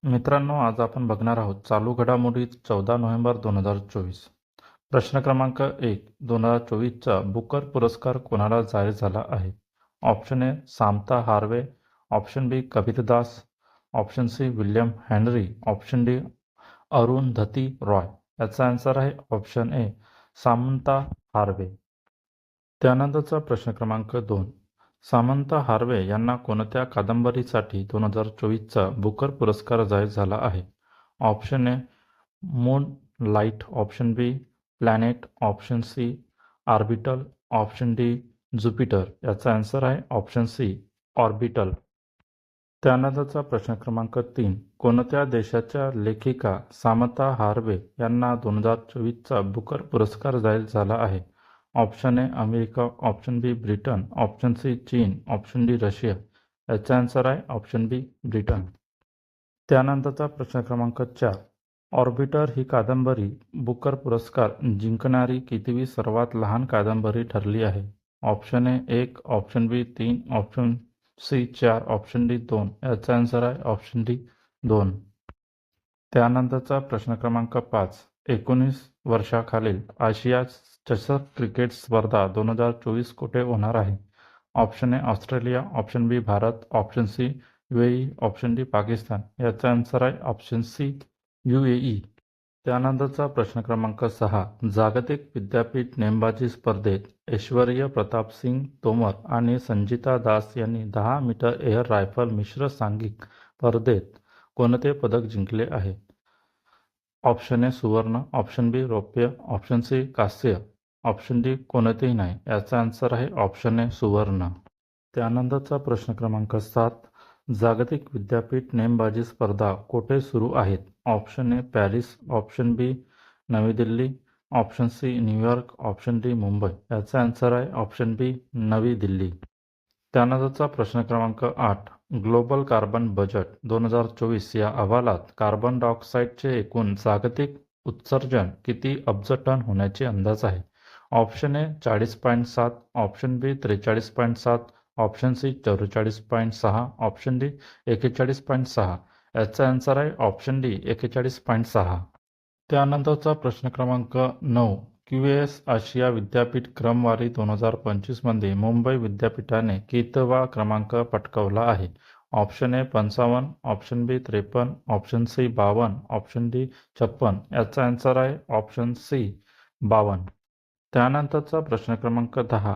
मित्रांनो, आज आपण बघणार आहोत चालू घडामोडी 14 नोव्हेंबर 2024. प्रश्न क्रमांक 1. 2024चा बुकर पुरस्कार कोणाला जाहीर झाला आहे? Option A Samantha Harvey, option B Kabirdas, option C William Henry, option D Arundhati Roy. याचा आन्सर आहे ऑप्शन ए सामंता हार्वे. त्यानंतरचा प्रश्न क्रमांक 2. सामंता हार्वे यांना कोणत्या कादंबरीसाठी 2024चा बुकर पुरस्कार जाहीर झाला आहे? Option A moonlight, option B planet, option C orbital, option D Jupiter. याचा आन्सर आहे ऑप्शन सी ऑर्बिटल. त्यानंतरचा प्रश्न क्रमांक 3. कोणत्या देशाच्या लेखिका सामंता हार्वे यांना 2024चा बुकर पुरस्कार जाहीर झाला आहे? Option A America, option B Britain, option C चीन, ऑप्शन डी रशिया. याचा आन्सर आहे ऑप्शन बी ब्रिटन. त्यानंतरचा प्रश्न क्रमांक 4. ऑर्बिटर ही कादंबरी बुकर पुरस्कार जिंकणारी कितवी सर्वात लहान कादंबरी ठरली आहे? Option A 1, option B 3, option C 4, option D 2. याचा आन्सर आहे ऑप्शन डी 2. त्यानंतरचा प्रश्न क्रमांक 5. 19 वर्षाखालील आशिया चषक क्रिकेट स्पर्धा 2024 कुठे होणार आहे? Option A Australia, option B Bharat, option C UAE, option D Pakistan. याचा आन्सर आहे ऑप्शन सी UAE. त्यानंतरचा प्रश्न क्रमांक 6. जागतिक विद्यापीठ नेमबाजी स्पर्धेत ऐश्वर्य प्रताप सिंग तोमर आणि संजिता दास यांनी 10 मीटर एअर रायफल मिश्र सांघिक स्पर्धेत कोणते पदक जिंकले आहे? ऑप्शन ए सुवर्ण, ऑप्शन बी रौप्य, ऑप्शन सी कांस्य, ऑप्शन डी कोणतेही नाही. याचा आन्सर आहे ऑप्शन ए सुवर्ण. त्यानंतरचा प्रश्न क्रमांक 7. जागतिक विद्यापीठ नेमबाजी स्पर्धा कोठे सुरू आहेत? Option A Paris, option B नवी Delhi, option C New York, option D Mumbai. याचा आन्सर आहे ऑप्शन बी नवी दिल्ली. त्यानंतरचा प्रश्न क्रमांक 8. ग्लोबल कार्बन बजेट 2024 या अहवालात कार्बन डायऑक्साईडचे एकूण जागतिक उत्सर्जन किती अब्ज टन होण्याचे अंदाज आहे? Option A 40.7, option B 43.7, option C 44.6, option D 41.6. याचा आन्सर आहे ऑप्शन डी 41.6. त्यानंतरचा प्रश्न क्रमांक 9. QS आशिया विद्यापीठ क्रमवारी 2025 मुंबई विद्यापीठाने कितवा क्रमांक पटकावला आहे? Option A 55, option B 53, option C 52, option D 56. याचा आन्सर आहे ऑप्शन सी 52. त्यानंतरचा प्रश्न क्रमांक 10.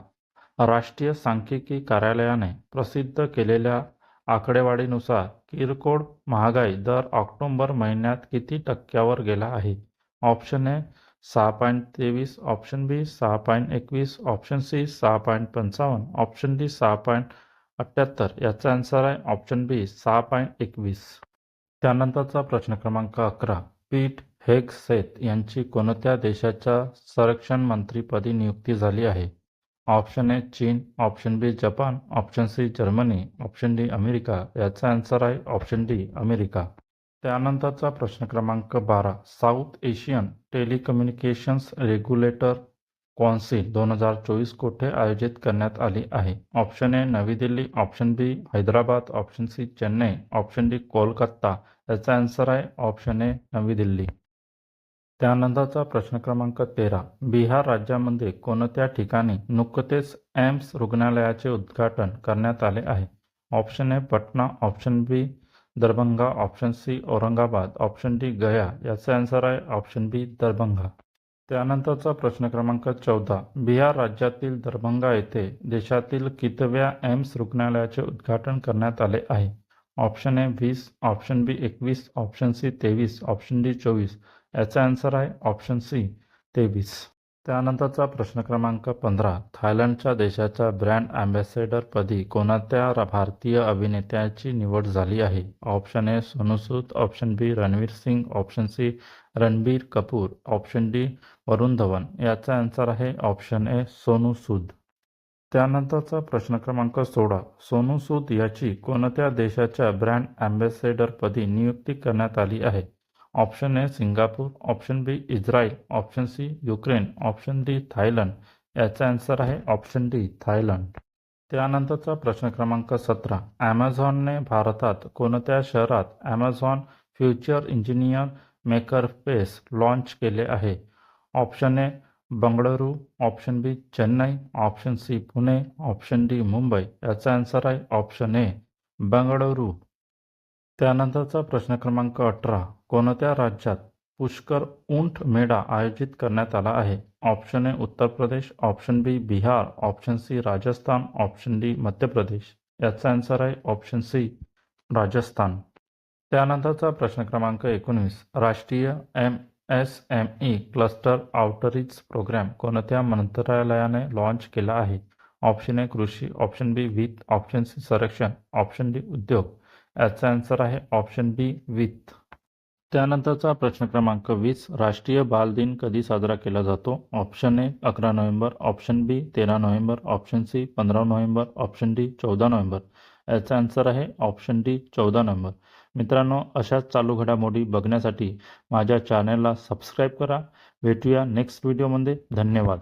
राष्ट्रीय सांख्यिकी कार्यालयाने प्रसिद्ध केलेल्या आकडेवारीनुसार किरकोळ महागाई दर ऑक्टोबर महिन्यात किती टक्क्यावर गेला आहे? Option A 6.23, option B 6.21, option C 6.55, option D 6.78. याचा आन्सर आहे ऑप्शन बी 6.21. त्यानंतरचा प्रश्न क्रमांक 11. पीट हेगसेथ यांची कोणत्या देशाच्या संरक्षण मंत्रीपदी नियुक्ती झाली आहे? ऑप्शन ए चीन, ऑप्शन बी जपान, option C Germany, option D America. याचा आन्सर आहे ऑप्शन डी अमेरिका. त्यानंतरचा प्रश्न क्रमांक 12. South Asian telecommunications regulator council 2024 कुठे आयोजित करण्यात आली आहे? ऑप्शन ए नवी Delhi, option B Hyderabad, option C Chennai, option D Kolkata. याचा आन्सर आहे ऑप्शन ए नवी दिल्ली. त्यानंतरचा प्रश्न क्रमांक 13. बिहार राज्यामध्ये कोणत्या ठिकाणी नुकतेच एम्स रुग्णालयाचे उद्घाटन करण्यात आले आहे? Option A Patna, option B Darbhanga, option C Aurangabad, option D Gaya. याचा आन्सर आहे ऑप्शन बी दरभंगा. त्यानंतरचा प्रश्न क्रमांक 14. बिहार राज्यातील दरभंगा येथे देशातील कितव्या एम्स रुग्णालयाचे उद्घाटन करण्यात आले आहे? Option A 20, option B 21, option C 23, option D 24. याचा आन्सर आहे ऑप्शन सी 23. त्यानंतरचा प्रश्न क्रमांक 15. थायलंडच्या देशाच्या ब्रँड अँबॅसेडरपदी कोणत्या भारतीय अभिनेत्याची निवड झाली आहे? Option A Sonu Sood, option B Ranveer Singh, option C Ranbir Kapoor, option D Varun Dhawan. याचा आन्सर आहे ऑप्शन ए सोनू सूद. त्यानंतरचा प्रश्न क्रमांक 16. सोनू सूद याची कोणत्या देशाच्या ब्रँड अँबॅसेडरपदी नियुक्ती करण्यात आली आहे? Option A Singapore, option B Israel, option C Ukraine, option D Thailand. याचा आन्सर आहे ऑप्शन डी थायलंड. त्यानंतरचा प्रश्न क्रमांक 17. ॲमेझॉनने भारतात कोणत्या शहरात Amazon future engineer maker space launch केले आहे? Option A Bengaluru, option B Chennai, option C Pune, option D Mumbai. याचा आन्सर आहे ऑप्शन ए बंगळुरू. त्यानंतरचा प्रश्न क्रमांक 18. कोणत्या राज्यात पुष्कर ऊंट मेळा आयोजित करण्यात आला आहे? Option A Uttar Pradesh, option B Bihar, option C Rajasthan, option D Madhya Pradesh. याचा आन्सर आहे ऑप्शन सी राजस्थान. त्यानंतरचा प्रश्न क्रमांक 19. राष्ट्रीय MSME क्लस्टर आउटरीच प्रोग्राम कोणत्या मंत्रालयाने लॉन्च केला आहे? ऑप्शन ए कृषी, ऑप्शन बी वित्त, ऑप्शन सी संरक्षण, ऑप्शन डी उद्योग. याचा आन्सर आहे ऑप्शन बी वित्त. त्यानंतरचा प्रश्न क्रमांक 20. राष्ट्रीय बाल दिन कधी साजरा केला जातो? Option A 11 November, option B 13 November, option C 15 November, option D 14 November. याचा आन्सर आहे ऑप्शन डी 14 नोव्हेंबर. मित्रांनो, अशाच चालू घडामोडी बघण्यासाठी माझ्या चॅनलला सबस्क्राईब करा. भेटूया नेक्स्ट व्हिडिओमध्ये. धन्यवाद.